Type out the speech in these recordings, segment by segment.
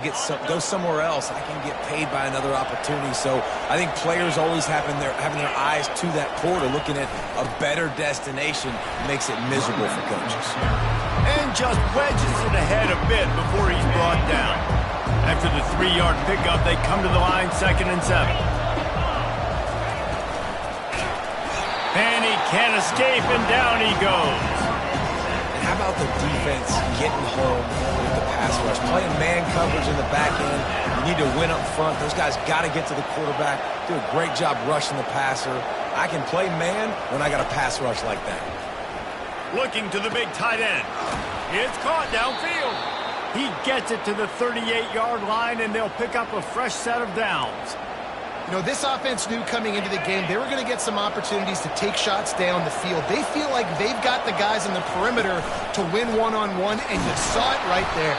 Go somewhere else, I can get paid by another opportunity. So I think players always having their eyes to that portal, looking at a better destination, makes it miserable for coaches. And just wedges it ahead a bit before he's brought down. After the 3-yard pickup, they come to the line 2nd and 7. And he can't escape, and down he goes. And how about the defense getting home with the pass rush? Playing man coverage in the back end. You need to win up front. Those guys got to get to the quarterback. Do a great job rushing the passer. I can play man when I got a pass rush like that. Looking to the big tight end. It's caught downfield. He gets it to the 38-yard line, and they'll pick up a fresh set of downs. You know, this offense knew coming into the game they were going to get some opportunities to take shots down the field. They feel like they've got the guys in the perimeter to win one-on-one, and you saw it right there.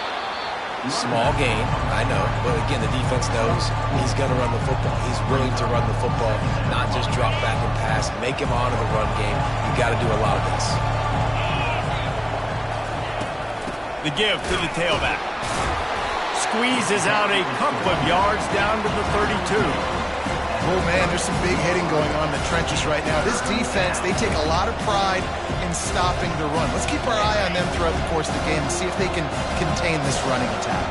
Small gain, I know. But again, the defense knows he's going to run the football. He's willing to run the football, not just drop back and pass. Make him honor the run game. You got to do a lot of this. The give to the tailback. Squeezes out a couple of yards down to the 32. Oh, man, there's some big hitting going on in the trenches right now. This defense, they take a lot of pride in stopping the run. Let's keep our eye on them throughout the course of the game and see if they can contain this running attack.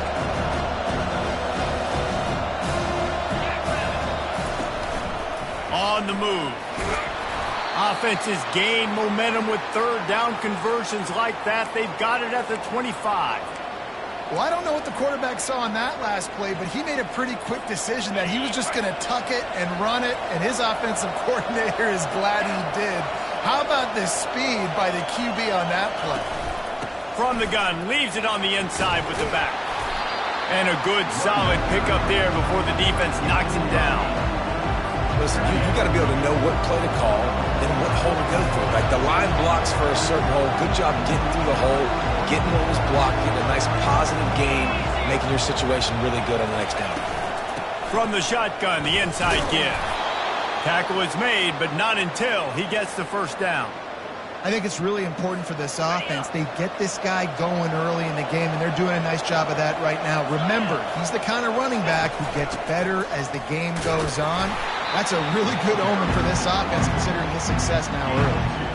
On the move. Offenses gain momentum with 3rd down conversions like that. They've got it at the 25. Well, I don't know what the quarterback saw on that last play, but he made a pretty quick decision that he was just going to tuck it and run it, and his offensive coordinator is glad he did. How about the speed by the QB on that play? From the gun, leaves it on the inside with the back. And a good, solid pickup there before the defense knocks him down. Listen, you got to be able to know what play to call and what hole to go through. Like the line blocks for a certain hole. Good job getting through the hole, getting what was blocked, getting a nice positive gain, making your situation really good on the next down. From the shotgun, the inside give. Tackle is made, but not until he gets the 1st down. I think it's really important for this offense. They get this guy going early in the game, and they're doing a nice job of that right now. Remember, he's the kind of running back who gets better as the game goes on. That's a really good omen for this offense, considering his success now early.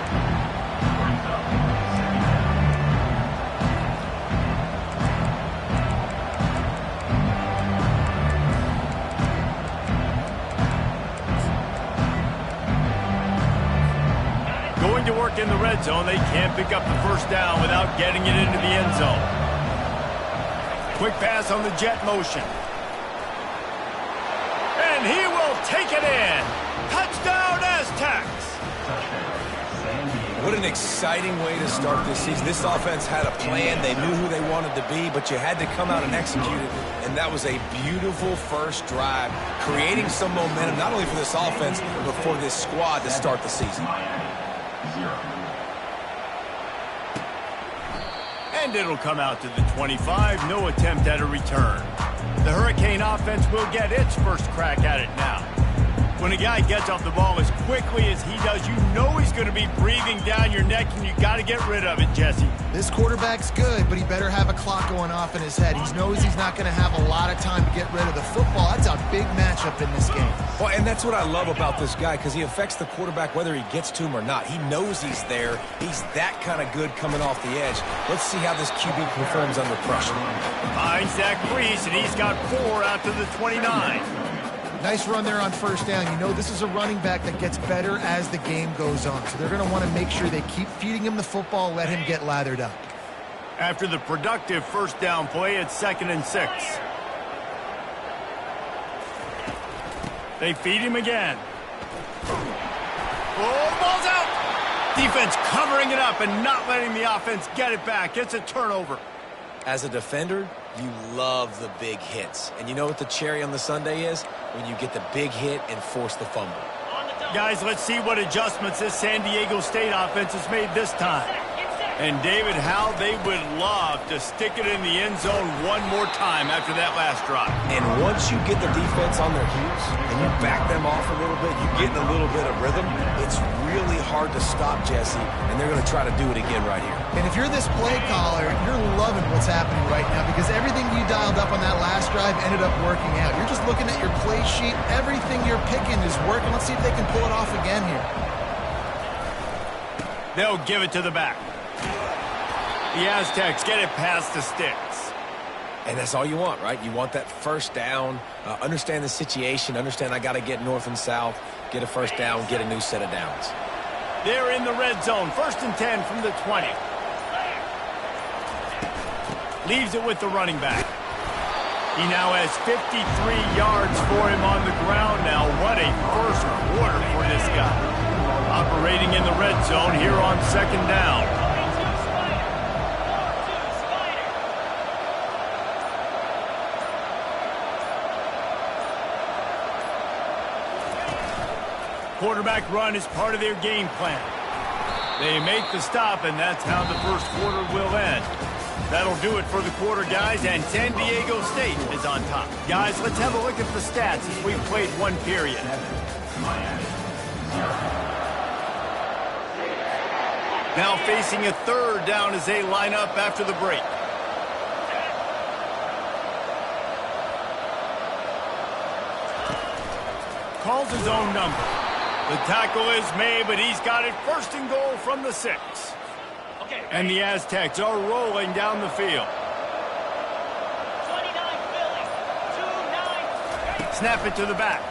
To work in the red zone, they can't pick up the 1st down without getting it into the end zone. Quick pass on the jet motion. And he will take it in. Touchdown, Aztecs! What an exciting way to start this season. This offense had a plan. They knew who they wanted to be, but you had to come out and execute it. And that was a beautiful first drive, creating some momentum, not only for this offense, but for this squad to start the season. And it'll come out to the 25. No attempt at a return. The Hurricane offense will get its first crack at it now. When a guy gets off the ball as quickly as he does, you know he's going to be breathing down your neck, and you got to get rid of it, Jesse. This quarterback's good, but he better have a clock going off in his head. He knows he's not going to have a lot of time to get rid of the football. That's a big matchup in this game. Well, and that's what I love about this guy, because he affects the quarterback whether he gets to him or not. He knows he's there. He's that kind of good coming off the edge. Let's see how this QB performs under pressure. Finds Zach Brees, and he's got 4 out to the 29. Nice run there on 1st down. You know this is a running back that gets better as the game goes on. So they're going to want to make sure they keep feeding him the football, let him get lathered up. After the productive 1st down play, it's 2nd and 6. They feed him again. Oh, the ball's out! Defense covering it up and not letting the offense get it back. It's a turnover. As a defender, you love the big hits. And you know what the cherry on the sundae is? When you get the big hit and force the fumble. Guys, let's see what adjustments this San Diego State offense has made this time. And, David, how they would love to stick it in the end zone one more time after that last drive. And once you get the defense on their heels and you back them off a little bit, you get in a little bit of rhythm, it's really hard to stop, Jesse, and they're going to try to do it again right here. And if you're this play caller, you're loving what's happening right now because everything you dialed up on that last drive ended up working out. You're just looking at your play sheet. Everything you're picking is working. Let's see if they can pull it off again here. They'll give it to the back. The Aztecs get it past the sticks. And that's all you want, right? You want that first down, understand the situation, understand I got to get north and south, get a first down, get a new set of downs. They're in the red zone, 1st and 10 from the 20. Leaves it with the running back. He now has 53 yards for him on the ground now. What a first quarter for this guy. Operating in the red zone here on 2nd down. Quarterback run is part of their game plan. They make the stop, and that's how the first quarter will end. That'll do it for the quarter, guys, and San Diego State is on top. Guys, let's have a look at the stats as we've played one period. Now facing a 3rd down as they line up after the break. Calls his own number. The tackle is made, but he's got it 1st and goal from the 6. And the Aztecs are rolling down the field. 29 Philly, 2-9. Snap it to the back.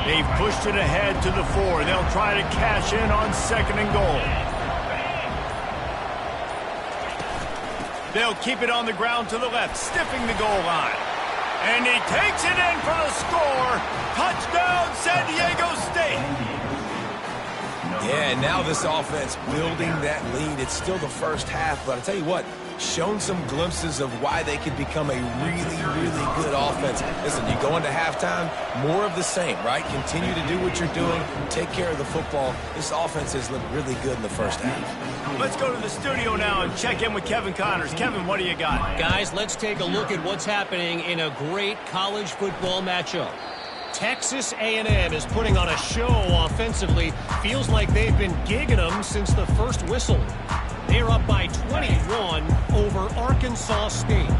They've pushed it ahead to the 4. They'll try to cash in on 2nd and goal. They'll keep it on the ground to the left, stiffing the goal line. And he takes it in for the score. Touchdown, San Diego State. Yeah, now this offense building that lead. It's still the first half, but I tell you what, shown some glimpses of why they could become a really, really good offense. Listen, you go into halftime, more of the same, right? Continue to do what you're doing, take care of the football. This offense has looked really good in the first half. Let's go to the studio now and check in with Kevin Connors. Kevin, what do you got? Guys, let's take a look at what's happening in a great college football matchup. Texas A&M is putting on a show offensively. Feels like they've been gigging them since the first whistle. They're up by 21 over Arkansas State.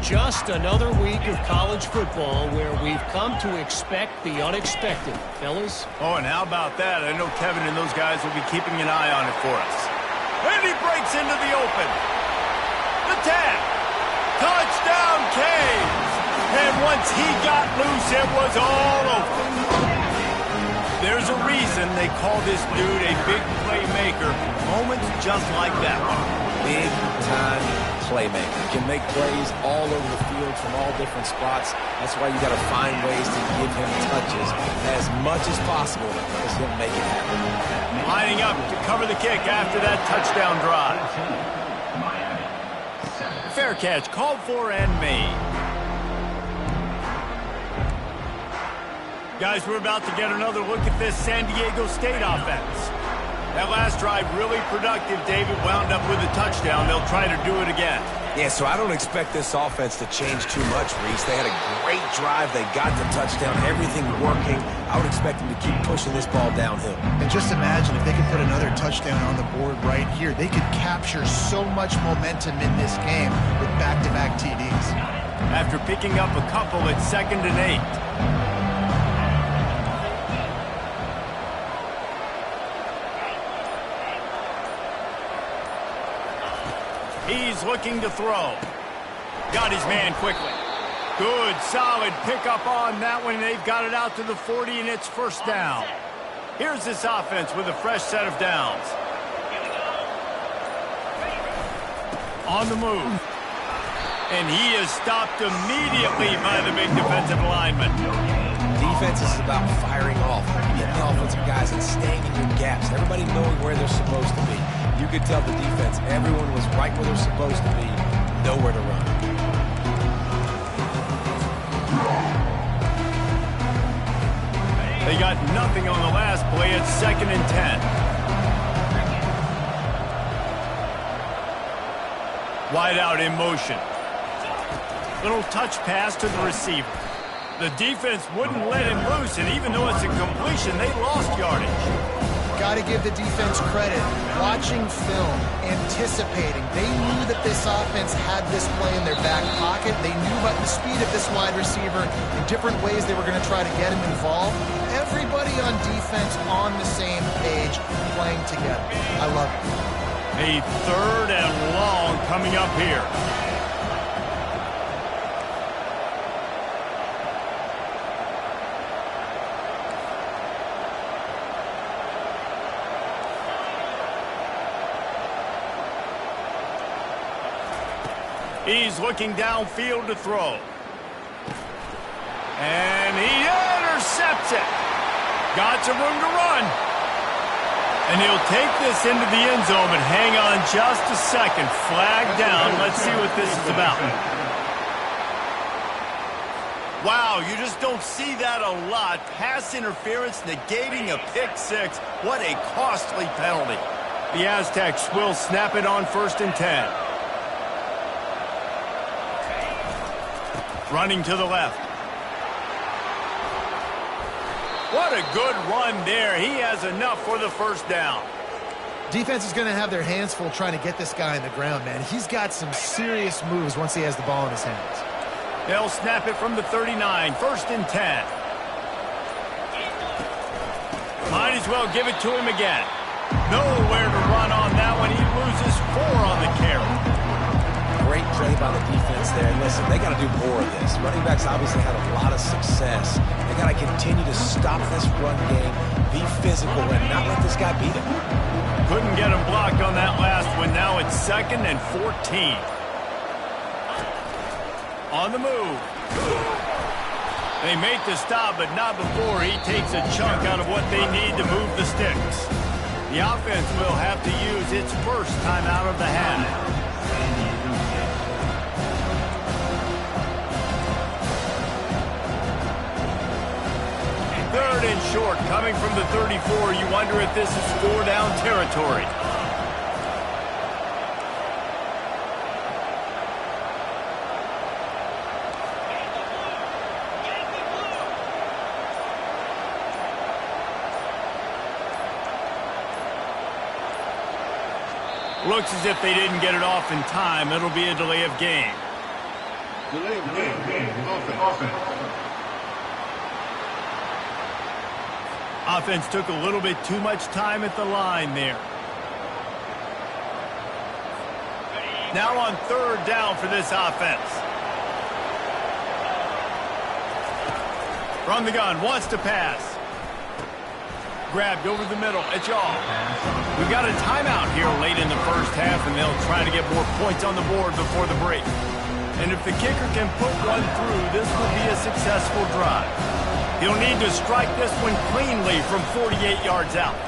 Just another week of college football where we've come to expect the unexpected, fellas. Oh, and how about that? I know Kevin and those guys will be keeping an eye on it for us. And he breaks into the open. The tag. Touchdown, Canes. And once he got loose, it was all over. There's a reason they call this dude a big playmaker. Moments just like that one. Big-time playmaker. Can make plays all over the field from all different spots. That's why you got to find ways to give him touches as much as possible because he'll make it happen. Lining up to cover the kick after that touchdown drive. Fair catch, called for and made. Guys, we're about to get another look at this San Diego State offense. That last drive really productive. David wound up with a touchdown. They'll try to do it again. Yeah, so I don't expect this offense to change too much, Reese. They had a great drive. They got the touchdown. Everything working. I would expect them to keep pushing this ball downhill. And just imagine if they could put another touchdown on the board right here. They could capture so much momentum in this game with back-to-back TDs. After picking up a couple at 2nd and 8. He's looking to throw. Got his man quickly. Good, solid pickup on that one. They've got it out to the 40, and it's 1st down. Here's this offense with a fresh set of downs. On the move. And he is stopped immediately by the big defensive lineman. Defense is about firing off, getting the offensive guys and staying in your gaps. Everybody knowing where they're supposed to be. You could tell the defense, everyone was right where they're supposed to be, nowhere to run. They got nothing on the last play. It's 2nd and 10. Wide out in motion. Little touch pass to the receiver. The defense wouldn't let him loose, and even though it's a completion, they lost yardage. Got to give the defense credit. Watching film, anticipating. They knew that this offense had this play in their back pocket. They knew about the speed of this wide receiver and different ways they were going to try to get him involved. Everybody on defense on the same page, playing together. I love it. A 3rd and long coming up here. He's looking downfield to throw. And he intercepts it. Got some room to run. And he'll take this into the end zone, but hang on just a second. Flag down. Let's see what this is about. Wow, you just don't see that a lot. Pass interference negating a pick 6. What a costly penalty. The Aztecs will snap it on 1st and 10. Running to the left. What a good run there. He has enough for the 1st down. Defense is going to have their hands full trying to get this guy on the ground, man. He's got some serious moves once he has the ball in his hands. They'll snap it from the 39. 1st and 10. Might as well give it to him again. Nowhere to run on that one. He loses 4 on the carry. Great play by the defense there. And listen, they got to do more of this. Running backs obviously had a lot of success. They got to continue to stop this run game, be physical, and not let this guy beat him. Couldn't get him blocked on that last one. Now it's 2nd and 14. On the move. They make the stop, but not before he takes a chunk out of what they need to move the sticks. The offense will have to use its first time out of the half. 3rd and short, coming from the 34. You wonder if this is 4-down territory. Looks as if they didn't get it off in time. It'll be a delay of game. Delay of game. Offense. Offense took a little bit too much time at the line there. Now on 3rd down for this offense. From the gun, wants to pass. Grabbed over the middle. It's y'all. We've got a timeout here late in the 1st half, and they'll try to get more points on the board before the break. And if the kicker can put one through, this will be a successful drive. He'll need to strike this one cleanly from 48 yards out.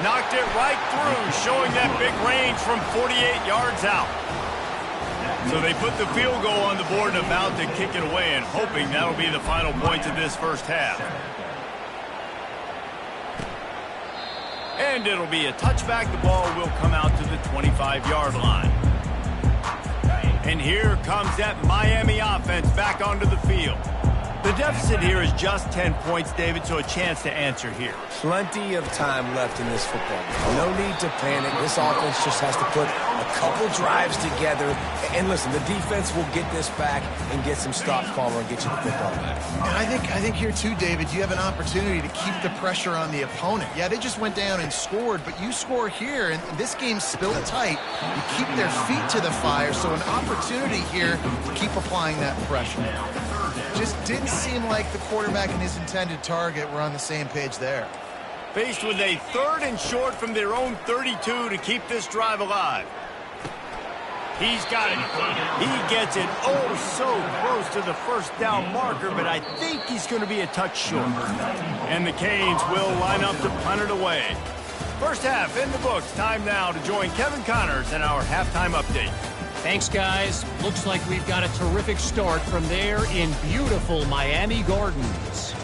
Knocked it right through, showing that big range from 48 yards out. So they put the field goal on the board and about to kick it away, and hoping that'll be the final points of this 1st half. And it'll be a touchback. The ball will come out to the 25-yard line. And here comes that Miami offense back onto the field. The deficit here is just 10 points, David, so a chance to answer here. Plenty of time left in this football game. No need to panic. This offense just has to put a couple drives together. And listen, the defense will get this back and get some stops, Palmer, and get you the football back. And I think here too, David, you have an opportunity to keep the pressure on the opponent. Yeah, they just went down and scored, but you score here, and this game's still tight. You keep their feet to the fire, so an opportunity here to keep applying that pressure. Just didn't seem like the quarterback and his intended target were on the same page there. Faced with a 3rd and short from their own 32 to keep this drive alive. He's got it. He gets it oh so close to the first down marker, but I think he's going to be a touch short. And the Canes will line up to punt it away. First half in the books. Time now to join Kevin Connors in our halftime update. Thanks, guys. Looks like we've got a terrific start from there in beautiful Miami Gardens.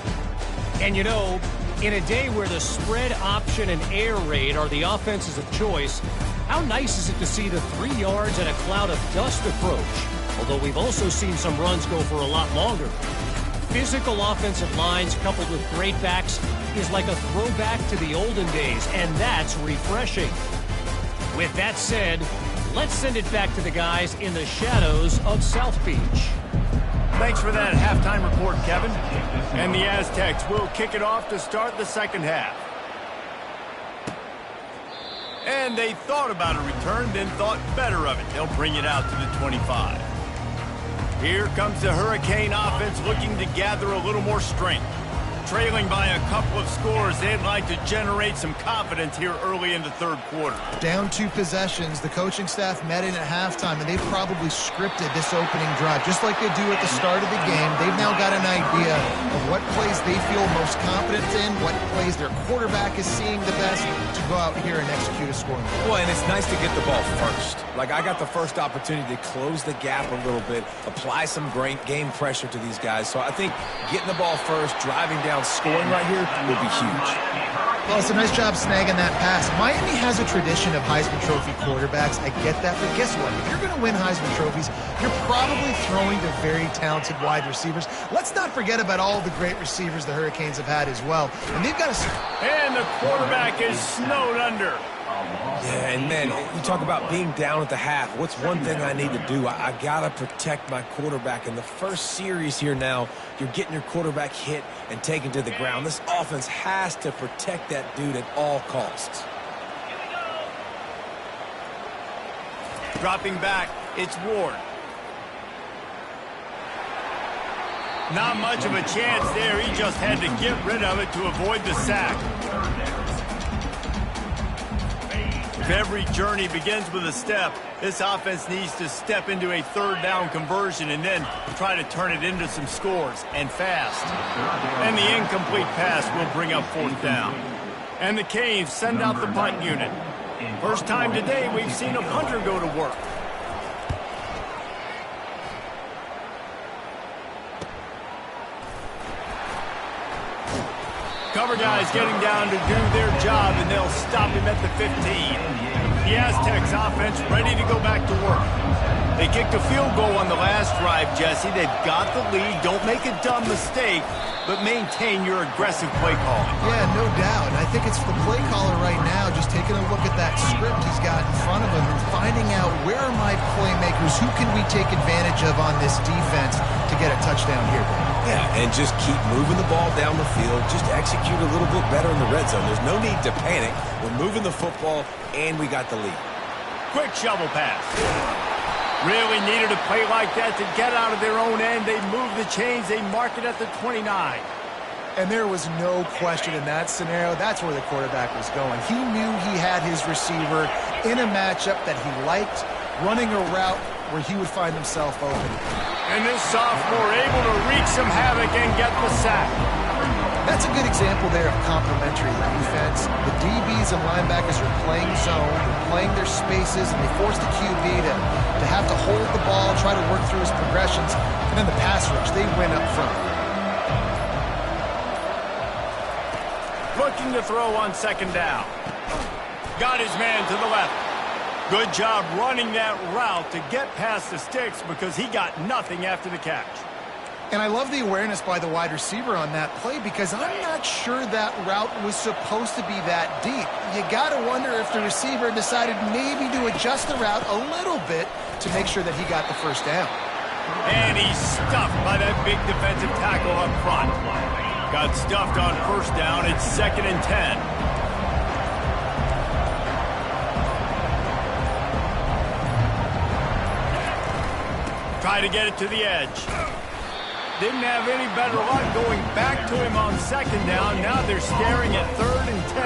And you know, in a day where the spread option and air raid are the offenses of choice, how nice is it to see the 3 yards and a cloud of dust approach? Although we've also seen some runs go for a lot longer. Physical offensive lines coupled with great backs is like a throwback to the olden days, and that's refreshing. With that said, let's send it back to the guys in the shadows of South Beach. Thanks for that halftime report, Kevin. And the Aztecs will kick it off to start the second half. And they thought about a return, then thought better of it. They'll bring it out to the 25. Here comes the Hurricane offense looking to gather a little more strength. Trailing by a couple of scores, they'd like to generate some confidence here early in the third quarter. Down 2 possessions, the coaching staff met in at halftime, and they've probably scripted this opening drive. Just like they do at the start of the game, they've now got an idea of what plays they feel most confident in, what plays their quarterback is seeing the best to go out here and execute a scoring. Well, and it's nice to get the ball first. Like, I got the first opportunity to close the gap a little bit, apply some great game pressure to these guys. So I think getting the ball first, driving down, scoring right here will be huge. Well, it's a nice job snagging that pass. Miami has a tradition of Heisman Trophy quarterbacks. I get that, but guess what? If you're going to win Heisman Trophies, you're probably throwing to very talented wide receivers. Let's not forget about all the great receivers the Hurricanes have had as well. And they've got a... And the quarterback is snowed under. Yeah, and man, you talk about being down at the half. What's one thing I need to do? I got to protect my quarterback. In the first series here now, you're getting your quarterback hit and taken to the ground. This offense has to protect that dude at all costs. Dropping back, it's Ward. Not much of a chance there. He just had to get rid of it to avoid the sack. If every journey begins with a step, this offense needs to step into a third down conversion and then try to turn it into some scores, and fast. And the incomplete pass will bring up fourth down. And the Canes send out the punt unit. First time today we've seen a punter go to work. Cover guys getting down to do their job, and they'll stop him at the 15. The Aztecs offense ready to go back to work. They kicked a field goal on the last drive, Jesse. They've got the lead. Don't make a dumb mistake, but maintain your aggressive play calling. Yeah, no doubt. And I think it's the play caller right now just taking a look at that script he's got in front of him and finding out where are my playmakers, who can we take advantage of on this defense to get a touchdown here. Yeah, and just keep moving the ball down the field. Just execute a little bit better in the red zone. There's no need to panic. We're moving the football, and we got the lead. Quick shovel pass. Really needed a play like that to get out of their own end. They move the chains. They mark it at the 29. And there was no question in that scenario. That's where the quarterback was going. He knew he had his receiver in a matchup that he liked, running a route where he would find himself open. And this sophomore able to wreak some havoc and get the sack. That's a good example there of complementary defense. The DBs and linebackers are playing zone, they're playing their spaces, and they force the QB to have to hold the ball, try to work through his progressions, and then the pass rush, they win up front. Looking to throw on second down. Got his man to the left. Good job running that route to get past the sticks because he got nothing after the catch. And I love the awareness by the wide receiver on that play because I'm not sure that route was supposed to be that deep. You got to wonder if the receiver decided maybe to adjust the route a little bit to make sure that he got the first down. And he's stuffed by that big defensive tackle up front. Got stuffed on first down. It's 2nd and 10. Try to get it to the edge. Didn't have any better luck going back to him on second down. Now they're staring at 3rd and 10.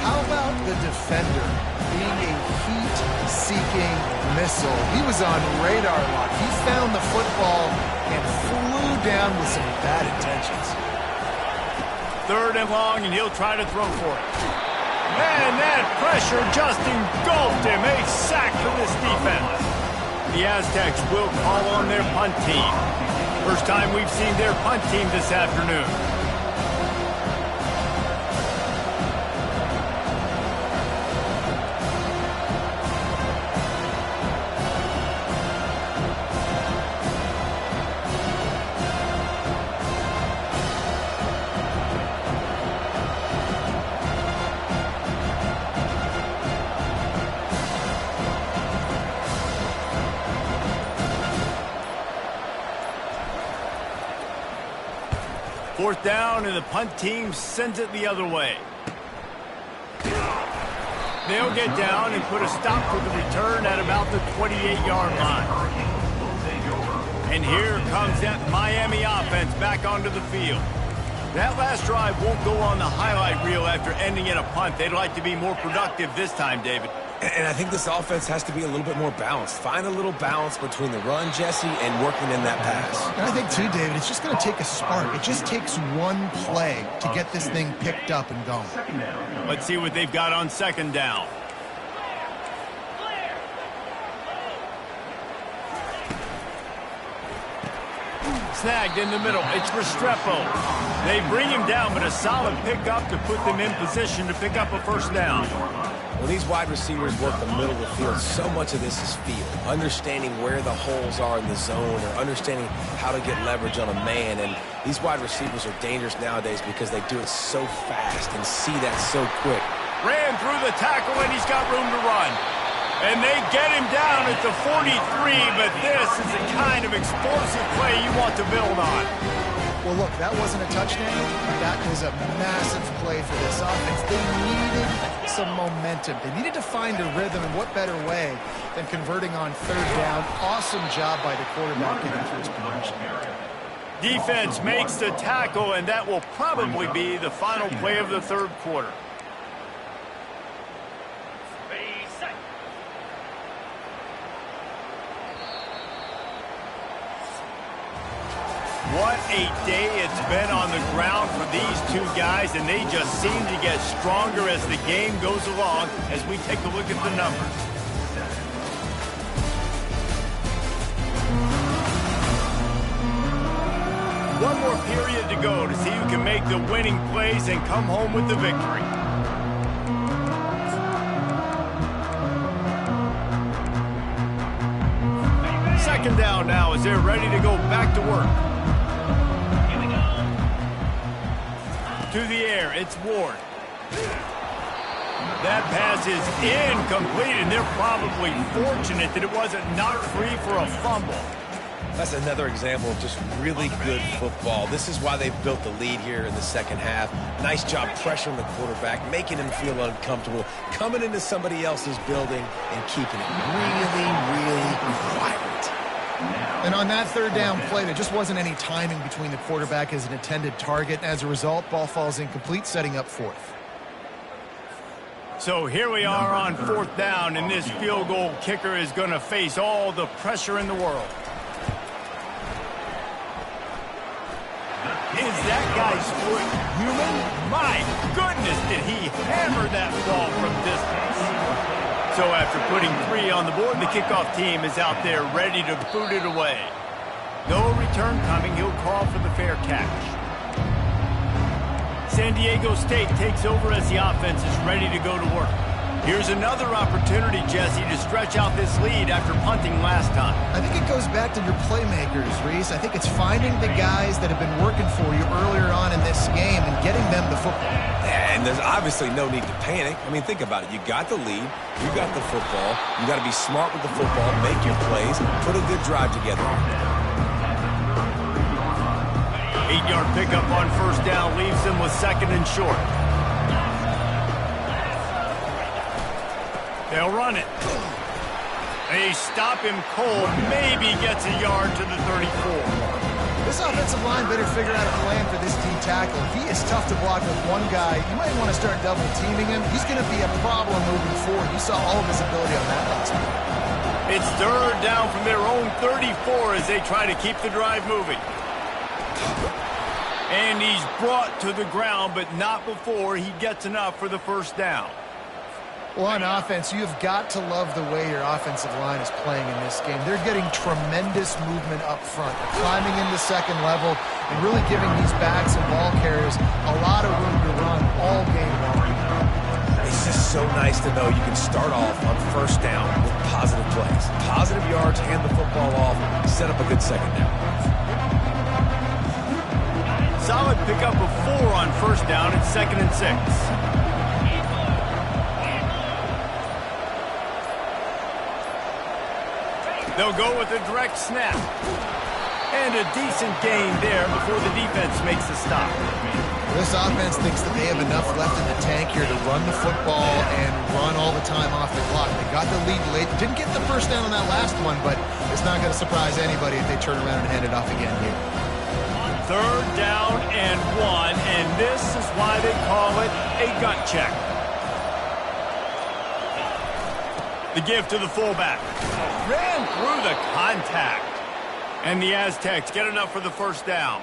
How about the defender being a heat-seeking missile. He was on radar lock. He found the football and flew down with some bad intentions. 3rd and long, and he'll try to throw for it. Man, that pressure just engulfed him. A sack for this defense. The Aztecs will call on their punt team. First time we've seen their punt team this afternoon. Fourth down, and the punt team sends it the other way. They'll get down and put a stop to the return at about the 28-yard line. And here comes that Miami offense back onto the field. That last drive won't go on the highlight reel after ending in a punt. They'd like to be more productive this time, David. And I think this offense has to be a little bit more balanced. Find a little balance between the run, Jesse, and working in that pass. And I think, too, David, it's just going to take a spark. It just takes one play to get this thing picked up and going. Let's see what they've got on 2nd down. Snagged in the middle. It's Restrepo. They bring him down, but a solid pickup to put them in position to pick up a 1st down. When these wide receivers work the middle of the field, so much of this is feel. Understanding where the holes are in the zone or understanding how to get leverage on a man. And these wide receivers are dangerous nowadays because they do it so fast and see that so quick. Ran through the tackle, and he's got room to run. And they get him down at the 43, but this is the kind of explosive play you want to build on. Well, look, that wasn't a touchdown. That was a massive play for this offense. They needed some momentum. They needed to find a rhythm, and what better way than converting on 3rd down. Awesome job by the quarterback getting through his progression. Defense makes the tackle, and that will probably be the final play of the 3rd quarter. What a day it's been on the ground for these two guys, and they just seem to get stronger as the game goes along as we take a look at the numbers. One more period to go to see who can make the winning plays and come home with the victory. Second down now as they're ready to go back to work. To the air, it's Ward. That pass is incomplete, and they're probably fortunate that it wasn't knocked free for a fumble. That's another example of just really good football. This is why they've built the lead here in the 2nd half. Nice job pressuring the quarterback, making him feel uncomfortable, coming into somebody else's building and keeping it really, really quiet. And on that 3rd down play, there just wasn't any timing between the quarterback as an intended target. As a result, ball falls incomplete, setting up 4th. So here we are on 4th down, and this field goal kicker is going to face all the pressure in the world. Is that guy's foot human? My goodness, did he hammer that ball from distance. So after putting 3 on the board, the kickoff team is out there ready to boot it away. No return coming. He'll call for the fair catch. San Diego State takes over as the offense is ready to go to work. Here's another opportunity, Jesse, to stretch out this lead after punting last time. I think it goes back to your playmakers, Reese. I think it's finding the guys that have been working for you earlier on in this game and getting them the football. And there's obviously no need to panic. I mean, think about it. You got the lead. You got the football. You got to be smart with the football, make your plays, put a good drive together. 8-yard pickup on 1st down leaves them with 2nd and short. They'll run it. They stop him cold. Maybe gets a yard to the 34. This offensive line better figure out a plan for this D tackle. He is tough to block with one guy. You might want to start double teaming him. He's going to be a problem moving forward. You saw all of his ability on that last one. It's third down from their own 34 as they try to keep the drive moving. And he's brought to the ground, but not before he gets enough for the first down. Well, on offense, you've got to love the way your offensive line is playing in this game. They're getting tremendous movement up front. They're climbing into second level and really giving these backs and ball carriers a lot of room to run all game long. It's just so nice to know you can start off on first down with positive plays. Positive yards, hand the football off, set up a good second down. Solid pickup of 4 on first down. It's 2nd and 6. They'll go with a direct snap. And a decent gain there before the defense makes the stop. This offense thinks that they have enough left in the tank here to run the football and run all the time off the clock. They got the lead late. Didn't get the first down on that last one, but it's not going to surprise anybody if they turn around and hand it off again here. Third down and 1, and this is why they call it a gut check. The give to the fullback. Ran through the contact. And the Aztecs get enough for the first down.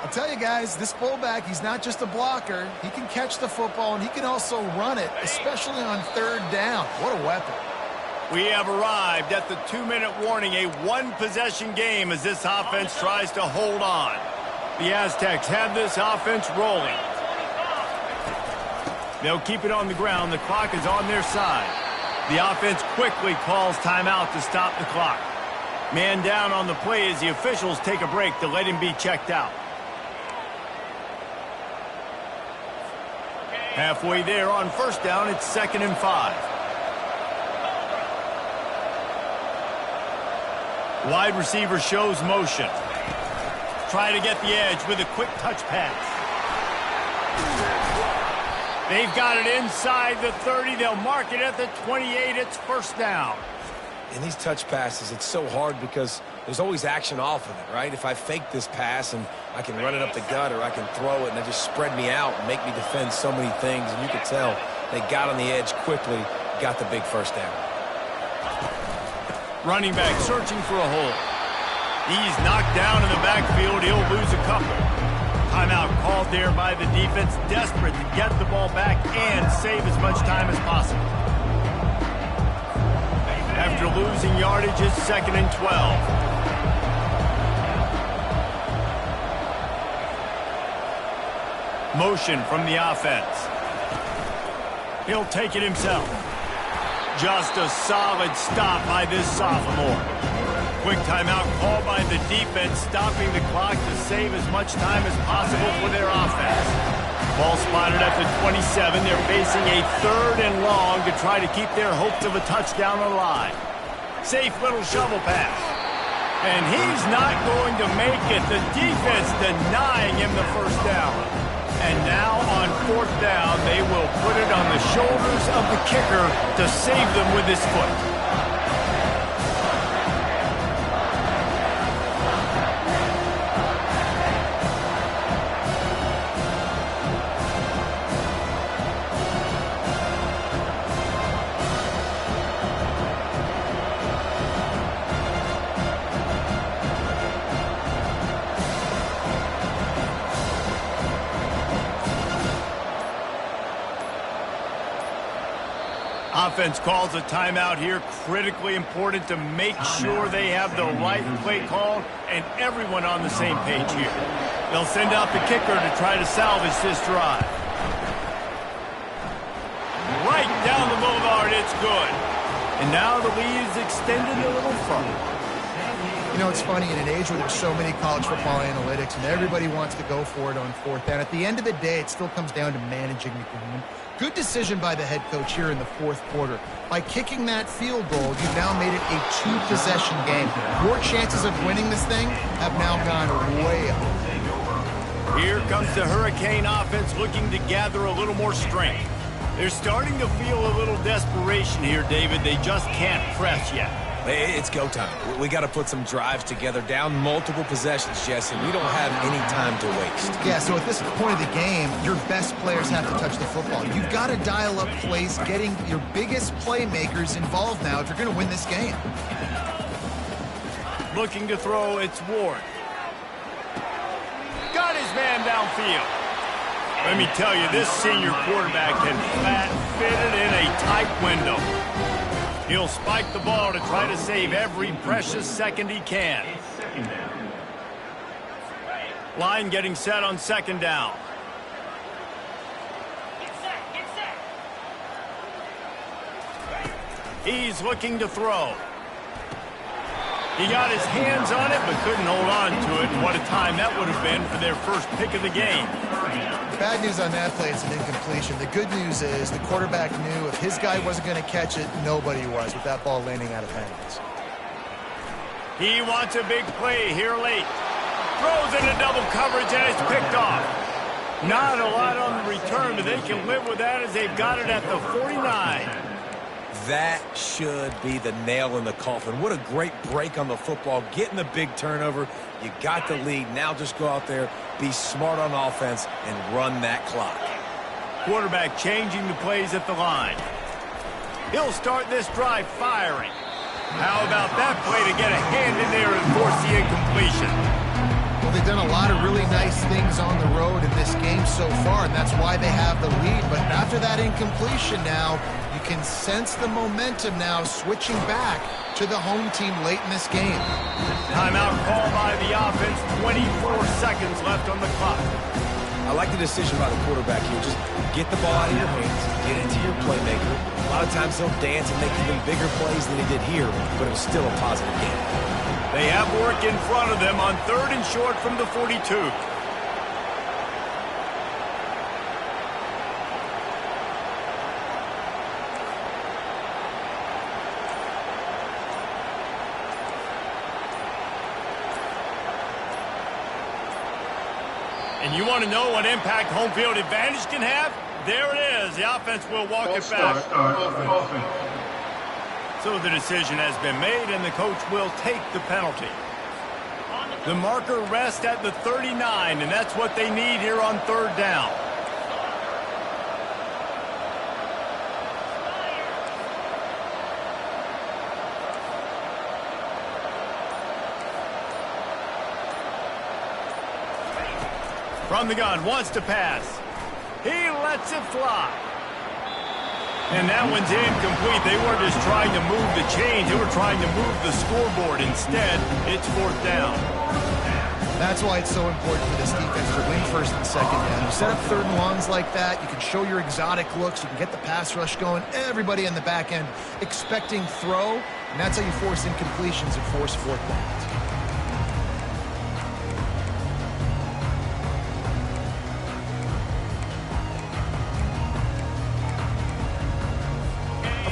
I'll tell you guys, this fullback, he's not just a blocker. He can catch the football, and he can also run it, especially on third down. What a weapon. We have arrived at the 2-minute warning, a one-possession game as this offense tries to hold on. The Aztecs have this offense rolling. They'll keep it on the ground. The clock is on their side. The offense quickly calls timeout to stop the clock. Man down on the play as the officials take a break to let him be checked out. Halfway there on first down, it's 2nd and 5. Wide receiver shows motion. Try to get the edge with a quick touch pass. They've got it inside the 30. They'll mark it at the 28. It's first down. In these touch passes, it's so hard because there's always action off of it, right? If I fake this pass and I can run it up the gut or I can throw it and it just spread me out and make me defend so many things, and you could tell they got on the edge quickly, got the big first down. Running back searching for a hole. He's knocked down in the backfield. He'll lose a couple. Timeout called there by the defense, desperate to get the ball back and save as much time as possible. After losing yardage, it's 2nd and 12. Motion from the offense. He'll take it himself. Just a solid stop by this sophomore. Quick timeout called by the defense, stopping the clock to save as much time as possible for their offense. Ball spotted at the 27. They're facing a 3rd and long to try to keep their hopes of a touchdown alive. Safe little shovel pass. And he's not going to make it. The defense denying him the first down. And now on 4th down, they will put it on the shoulders of the kicker to save them with his foot. Offense calls a timeout here. Critically important to make sure they have the right play called and everyone on the same page here. They'll send out the kicker to try to salvage this drive. Right down the boulevard, it's good. And now the lead is extended a little further. You know, it's funny, in an age where there's so many college football analytics and everybody wants to go for it on 4th down, at the end of the day, it still comes down to managing the game. Good decision by the head coach here in the 4th quarter. By kicking that field goal, you've now made it a 2-possession game. Your chances of winning this thing have now gone way up. Here comes the Hurricane offense looking to gather a little more strength. They're starting to feel a little desperation here, David. They just can't press yet. It's go time. We got to put some drives together, down multiple possessions, Jesse. We don't have any time to waste. Yeah, so at this point of the game, your best players have to touch the football. You've got to dial up plays, getting your biggest playmakers involved now if you're going to win this game. Looking to throw, it's Ward. Got his man downfield. Let me tell you, this senior quarterback can flat fit it in a tight window. He'll spike the ball to try to save every precious second he can. Line getting set on second down. He's looking to throw. He got his hands on it, but couldn't hold on to it. And what a time that would have been for their first pick of the game. Bad news on that play, it's an incompletion. The good news is the quarterback knew if his guy wasn't going to catch it, nobody was with that ball landing out of bounds. He wants a big play here late. Throws into double coverage and it's picked off. Not a lot on the return, but they can live with that as they've got it at the 49. That should be the nail in the coffin. What a great break on the football. Getting the big turnover. You got the lead. Now just go out there, be smart on offense, and run that clock. Quarterback changing the plays at the line. He'll start this drive firing. How about that play to get a hand in there and force the incompletion? Well, they've done a lot of really nice things on the road in this game so far, and that's why they have the lead. But after that incompletion now, you can sense the momentum now switching back to the home team late in this game. Timeout call by the offense, 24 seconds left on the clock. I like the decision by the quarterback here. Just get the ball out of your hands, get it to your playmaker. A lot of times he'll dance and make even bigger plays than he did here, but it was still a positive game. They have work in front of them on 3rd and short from the 42. And you want to know what impact home field advantage can have? There it is. The offense will walk it back. So the decision has been made, and the coach will take the penalty. The marker rests at the 39, and that's what they need here on 3rd down. From the gun, wants to pass. He lets it fly. And that one's incomplete. They weren't just trying to move the chains. They were trying to move the scoreboard. Instead, it's 4th down. That's why it's so important for this defense to win 1st and 2nd down. You set up 3rd and longs like that. You can show your exotic looks. You can get the pass rush going. Everybody in the back end expecting throw. And that's how you force incompletions and force 4th downs.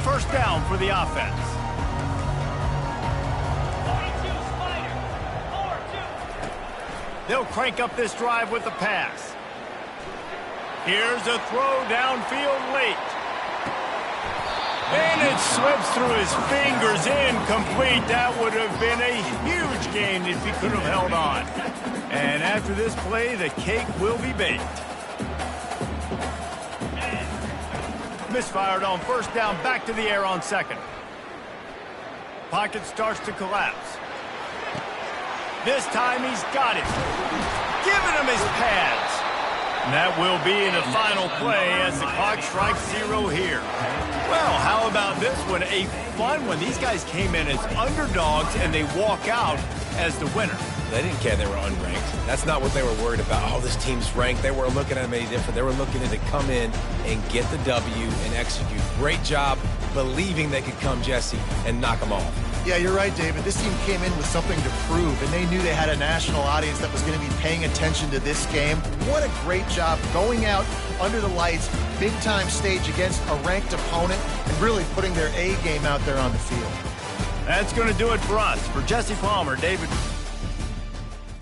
First down for the offense. 42 Spider. 4-2. They'll crank up this drive with the pass. Here's a throw downfield late. And it slips through his fingers, incomplete. That would have been a huge gain if he could have held on. And after this play, the cake will be baked. Misfired on 1st down, back to the air on 2nd. Pocket starts to collapse. This time he's got it. Giving him his pads. And that will be in the final play as the clock strikes 0 here. Well, how about this one? A fun one. These guys came in as underdogs and they walk out as the winner. They didn't care they were unranked. That's not what they were worried about. Oh, this team's ranked. They weren't looking at them any different. They were looking at it to come in and get the W and execute. Great job believing they could come, Jesse, and knock them off. Yeah, you're right, David. This team came in with something to prove, and they knew they had a national audience that was going to be paying attention to this game. What a great job going out under the lights, big-time stage against a ranked opponent, and really putting their A game out there on the field. That's going to do it for us. For Jesse Palmer, David